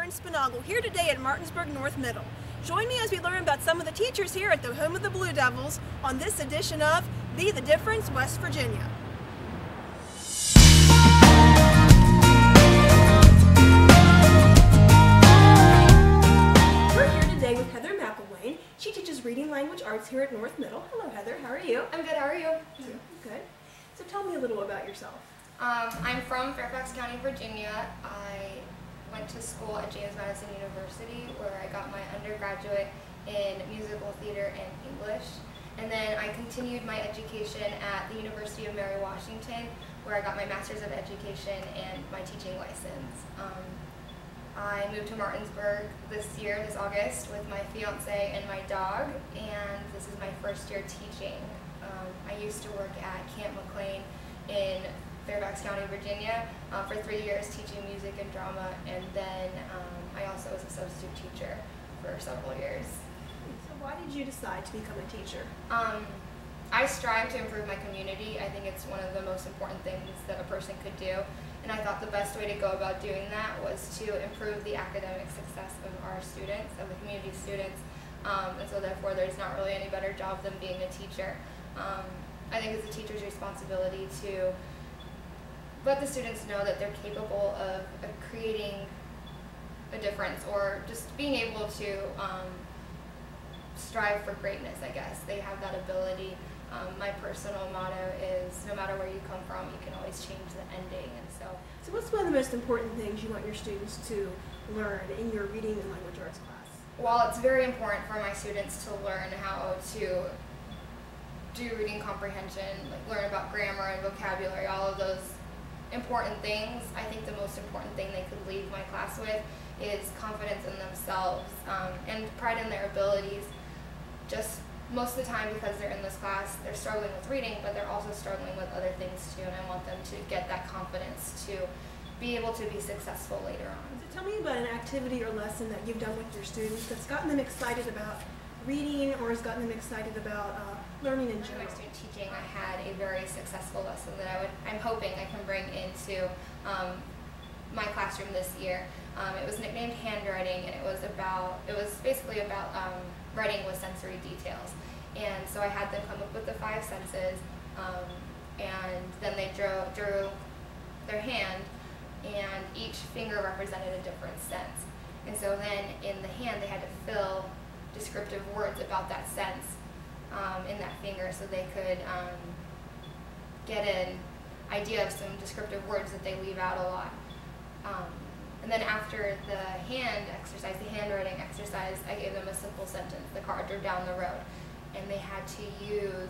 in Spinagle, here today at Martinsburg North Middle. Join me as we learn about some of the teachers here at the home of the Blue Devils on this edition of Be the Difference, West Virginia. We're here today with Heather McElwain. She teaches reading language arts here at North Middle. Hello, Heather. How are you? I'm good. How are you? Good. So tell me a little about yourself. I'm from Fairfax County, Virginia. I went to school at James Madison University, where I got my undergraduate in musical theater and English. And then I continued my education at the University of Mary Washington, where I got my Master's of Education and my teaching license. I moved to Martinsburg this August, with my fiance and my dog, and this is my first year teaching. I used to work at Camp McElwain in Fairfax County, Virginia, for 3 years teaching music and drama, and then I also was a substitute teacher for several years. So why did you decide to become a teacher? I strive to improve my community. I think it's one of the most important things that a person could do, and I thought the best way to go about doing that was to improve the academic success of our students, of the community students, and so therefore there's not really any better job than being a teacher. I think it's a teacher's responsibility to let the students know that they're capable of creating a difference, or just being able to strive for greatness, I guess. They have that ability. My personal motto is, no matter where you come from, you can always change the ending. And so what's one of the most important things you want your students to learn in your reading and language arts class? While it's very important for my students to learn how to do reading comprehension, like learn about grammar and vocabulary, all of those important things, I think the most important thing they could leave my class with is confidence in themselves and pride in their abilities. Just most of the time, because they're in this class, they're struggling with reading, but they're also struggling with other things too, and I want them to get that confidence to be able to be successful later on. So tell me about an activity or lesson that you've done with your students that's gotten them excited about reading, or has gotten them excited about learning in general. In my student teaching, I had a very successful lesson that I'm hoping I can bring into my classroom this year. It was nicknamed handwriting, and it was basically about writing with sensory details. And so I had them come up with the 5 senses, and then they drew their hand, and each finger represented a different sense. And so then in the hand, they had to fill descriptive words about that sense in that finger, so they could get an idea of some descriptive words that they leave out a lot. And then after the hand exercise, the handwriting exercise, I gave them a simple sentence: the car drove down the road. And they had to use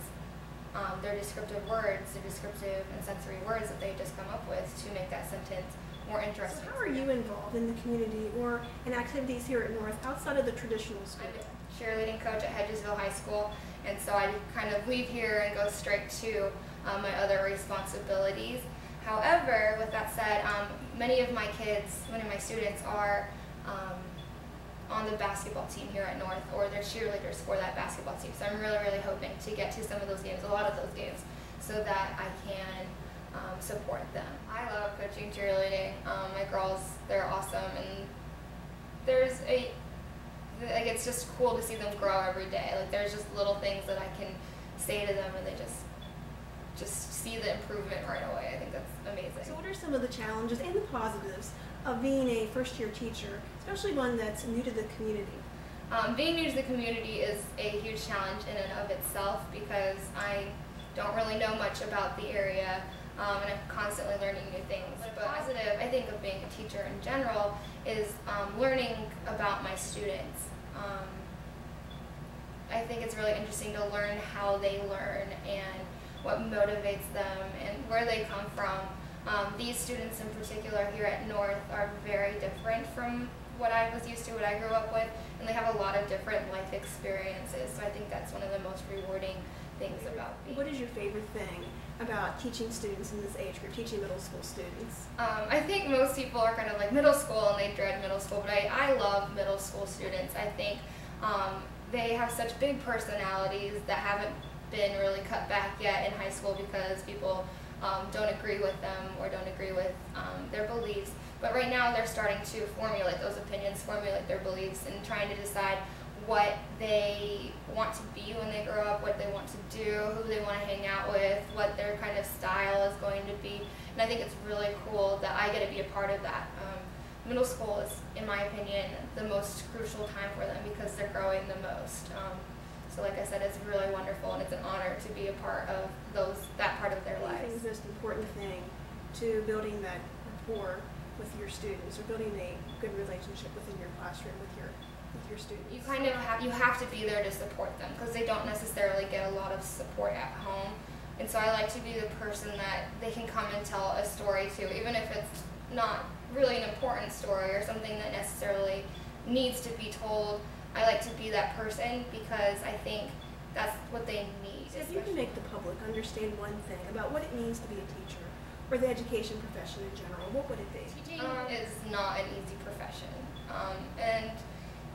their descriptive words, the descriptive and sensory words that they had just come up with, to make that sentence more interesting. So how are you involved in the community or in activities here at North outside of the traditional school? I'm a cheerleading coach at Hedgesville High School, and so I kind of leave here and go straight to my other responsibilities. However, with that said, many of my students are on the basketball team here at North, or they're cheerleaders for that basketball team. So I'm really, really hoping to get to some of those games, a lot of those games, so that I can support them. I love coaching cheerleading. My girls, they're awesome, and it's just cool to see them grow every day. Like, there's just little things that I can say to them, and they just see the improvement right away. I think that's amazing. So what are some of the challenges and the positives of being a first-year teacher, especially one that's new to the community? Being new to the community is a huge challenge in and of itself, because I don't really know much about the area, and I'm constantly learning new things. But positive, I think, of being a teacher in general is learning about my students. I think it's really interesting to learn how they learn and what motivates them and where they come from. These students in particular here at North are very different from what I was used to, what I grew up with, and they have a lot of different life experiences, so I think that's one of the most rewarding things about me. What is your favorite thing about teaching students in this age group, teaching middle school students? I think most people are kind of like middle school and they dread middle school, but I love middle school students. I think they have such big personalities that haven't been really cut back yet in high school, because people don't agree with them or don't agree with their beliefs. But right now they're starting to formulate those opinions, formulate their beliefs, and trying to decide what they want to be when they grow up, what they want to do, who they want to hang out with, what their kind of style is going to be. And I think it's really cool that I get to be a part of that. Middle school is, in my opinion, the most crucial time for them because they're growing the most. So like I said, it's really wonderful, and it's an honor to be a part of that part of their lives. I think the most important thing to building that rapport with your students, or building a good relationship within your classroom with your students. You kind of have to be there to support them because they don't necessarily get a lot of support at home. And so I like to be the person that they can come and tell a story to, even if it's not really an important story or something that necessarily needs to be told. I like to be that person because I think that's what they need. So if you can make the public understand one thing about what it means to be a teacher, or the education profession in general, what would it be? Teaching is not an easy profession. And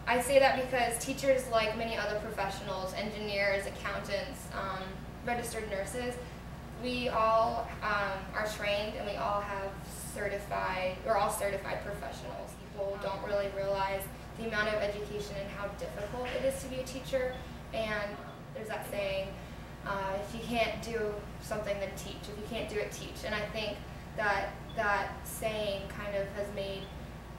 I say that because teachers, like many other professionals, engineers, accountants, registered nurses, we all are trained and we all have we're all certified professionals. People don't really realize the amount of education and how difficult it is to be a teacher. And there's that saying, if you can't do something, then teach. If you can't do it, teach. And I think that saying kind of has made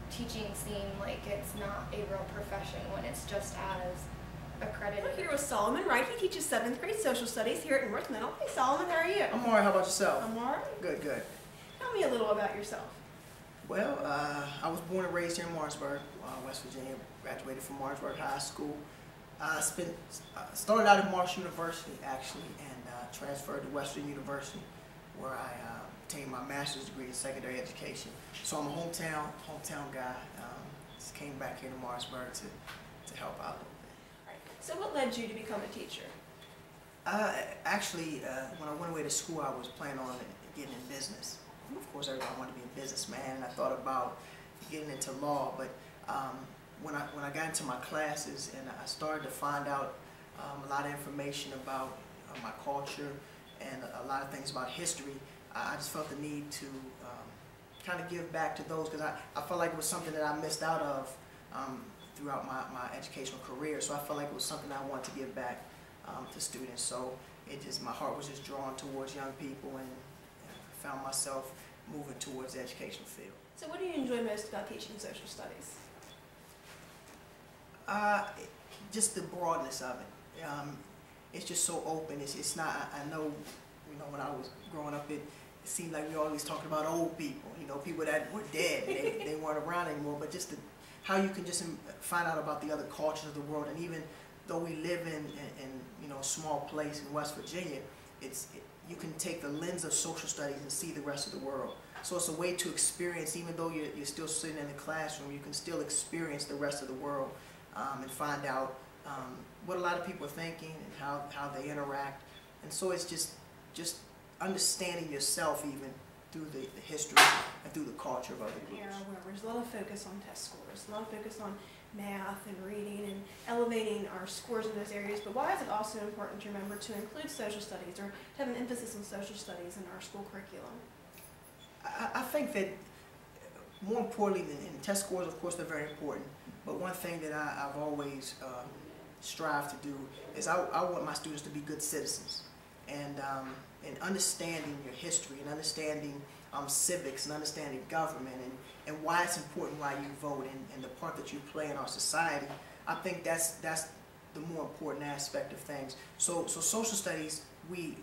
teaching seem like it's not a real profession when it's just as accredited. We're here with Solomon Wright. He teaches 7th grade social studies here at North Middle. Hey Solomon, how are you? I'm alright. How about yourself? I'm alright. Good, good. Tell me a little about yourself. Well, I was born and raised here in Martinsburg, West Virginia. Graduated from Martinsburg High School. Started out at Marsh University actually, and transferred to Western University, where I obtained my master's degree in secondary education. So I'm a hometown guy. Just came back here to Martinsburg to help out a little bit. Right. So what led you to become a teacher? Actually, when I went away to school, I was planning on getting in business. Of course, everybody wanted to be a businessman, and I thought about getting into law. But when I got into my classes and I started to find out a lot of information about my culture and a lot of things about history, I just felt the need to kind of give back to those, because I felt like it was something that I missed out of throughout my educational career. So I felt like it was something I wanted to give back to students. So my heart was just drawn towards young people, and I found myself moving towards the educational field. So what do you enjoy most about teaching social studies? Just the broadness of it. It's just so open. It's not. I know, when I was growing up, it seemed like we always talked about old people. People that were dead. They weren't around anymore. But just how you can just find out about the other cultures of the world. And even though we live in a small place in West Virginia, you can take the lens of social studies and see the rest of the world. So it's a way to experience, even though you're still sitting in the classroom, you can still experience the rest of the world and find out what a lot of people are thinking and how they interact. And so it's just understanding yourself even through the history and through the culture of other groups. Where there's a lot of focus on test scores, a lot of focus on math and reading and elevating our scores in those areas, but why is it also important to remember to include social studies or to have an emphasis on social studies in our school curriculum? I think that more importantly than test scores, of course, they're very important, but one thing that I've always strived to do is I want my students to be good citizens, and understanding your history and understanding civics and understanding government and why it's important why you vote and the part that you play in our society. I think that's the more important aspect of things. So social studies, we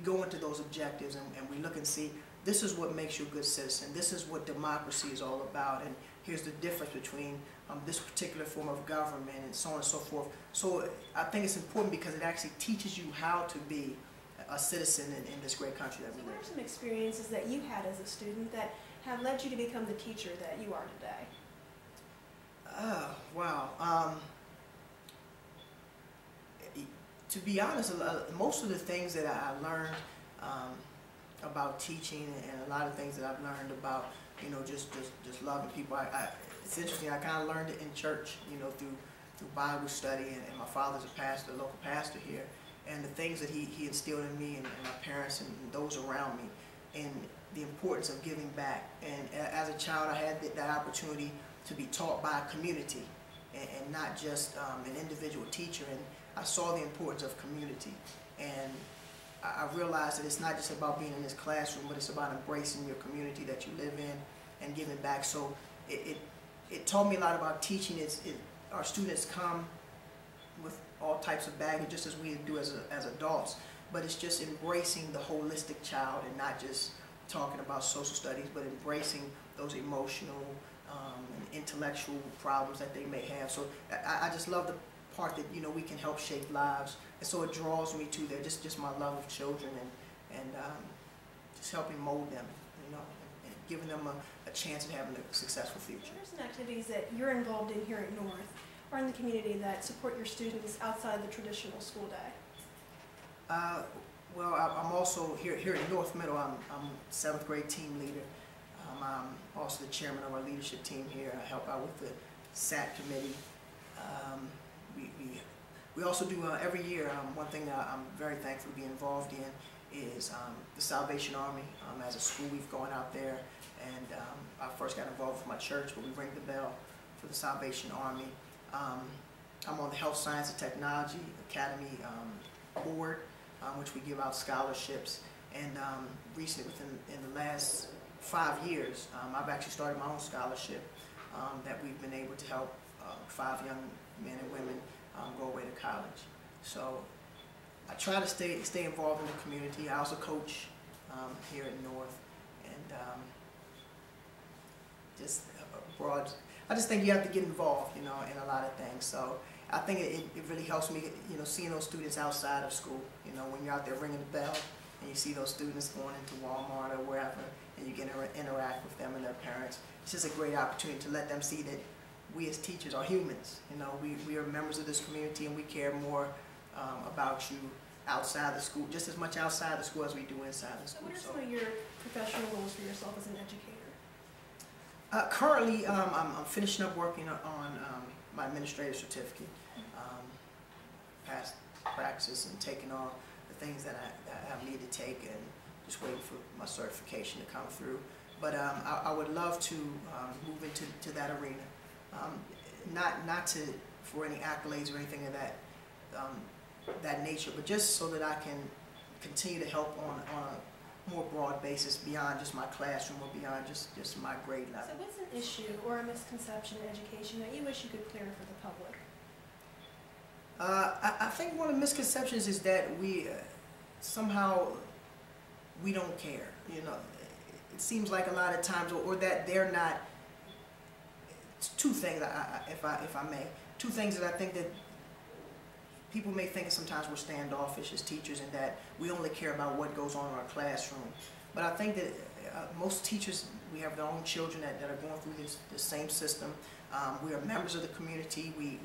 go into those objectives and we look and see, this is what makes you a good citizen. This is what democracy is all about, and here's the difference between this particular form of government and so on and so forth. So I think it's important because it actually teaches you how to be a citizen in this great country that we live in. What are some experiences that you had as a student that have led you to become the teacher that you are today? Wow. To be honest, most of the things that I learned about teaching and a lot of things that I've learned about, just loving people. It's interesting. I kind of learned it in church, through Bible study, and my father's a pastor, a local pastor here, and the things that he instilled in me and my parents and those around me, and the importance of giving back. And as a child, I had that opportunity to be taught by a community and not just an individual teacher, and I saw the importance of community. And I realized that it's not just about being in this classroom, but it's about embracing your community that you live in and giving back. So it taught me a lot about teaching. Our students come with all types of baggage, just as we do as adults, but it's just embracing the holistic child and not just talking about social studies, but embracing those emotional and intellectual problems that they may have. So I just love the part that, you know, we can help shape lives, and so it draws me to there, just my love of children and just helping mold them, you know, and giving them a chance at having a successful future. What are some activities that you're involved in here at North or in the community that support your students outside the traditional school day? Well, I'm also here at North Middle. I'm 7th grade team leader. I'm also the chairman of our leadership team here. I help out with the SAT committee. We also do every year. One thing that I'm very thankful to be involved in is the Salvation Army. As a school, we've gone out there, and I first got involved with my church, but we ring the bell for the Salvation Army. I'm on the Health Science and Technology Academy board, which we give out scholarships. And recently, in the last 5 years, I've actually started my own scholarship that we've been able to help 5 young men and women go away to college. So I try to stay involved in the community. I also coach here at North, and just abroad. I just think you have to get involved, you know, in a lot of things. So I think it really helps me, you know, seeing those students outside of school. You know, when you're out there ringing the bell and you see those students going into Walmart or wherever, and you can interact with them and their parents. It's just a great opportunity to let them see that we as teachers are humans. You know, we are members of this community, and we care more about you outside the school, just as much outside the school as we do inside the school. So what are some of your professional goals for yourself as an educator? Currently, I'm finishing up working on my administrative certificate, past practice and taking all the things that I need to take, and just waiting for my certification to come through. But I would love to move into that arena, not for any accolades or anything of that nature, but just so that I can continue to help on a more broad basis beyond just my classroom or beyond just my grade level. So what's an issue or a misconception in education that you wish you could clear for the public? I think one of the misconceptions is that we somehow we don't care. You know, it seems like a lot of times, or that they're not. It's two things, if I may, two things that I think that people may think sometimes we're standoffish as teachers, and that we only care about what goes on in our classroom. But I think that most teachers, we have their own children that are going through this same system. We are members of the community. We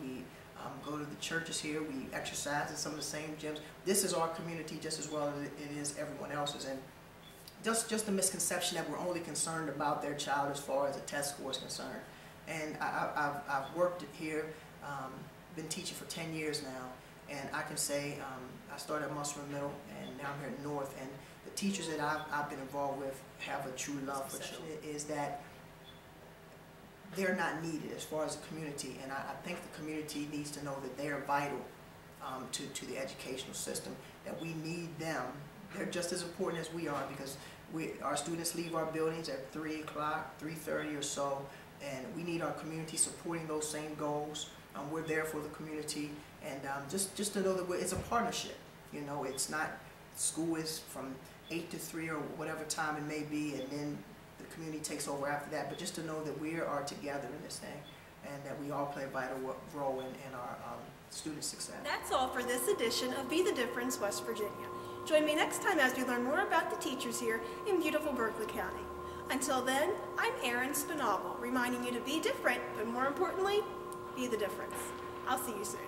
go to the churches here. We exercise in some of the same gyms. This is our community just as well as it is everyone else's. And just a misconception that we're only concerned about their child as far as a test score is concerned. And I've worked here, been teaching for 10 years now, and I can say I started at Martinsburg Middle, and now I'm here at North, and the teachers that I've been involved with have a true love for children. Is that they're not needed as far as the community, and I think the community needs to know that they are vital to the educational system, that we need them. They're just as important as we are, because our students leave our buildings at 3 o'clock, 3:30 or so, and we need our community supporting those same goals. We're there for the community, and just to know that it's a partnership. You know, it's not, school is from 8 to 3 or whatever time it may be, and then the community takes over after that, but just to know that we are together in this thing, and that we all play a vital role in our student success. That's all for this edition of Be the Difference West Virginia. Join me next time as we learn more about the teachers here in beautiful Berkeley County. Until then, I'm Erin Spinable, reminding you to be different, but more importantly, be the difference. I'll see you soon.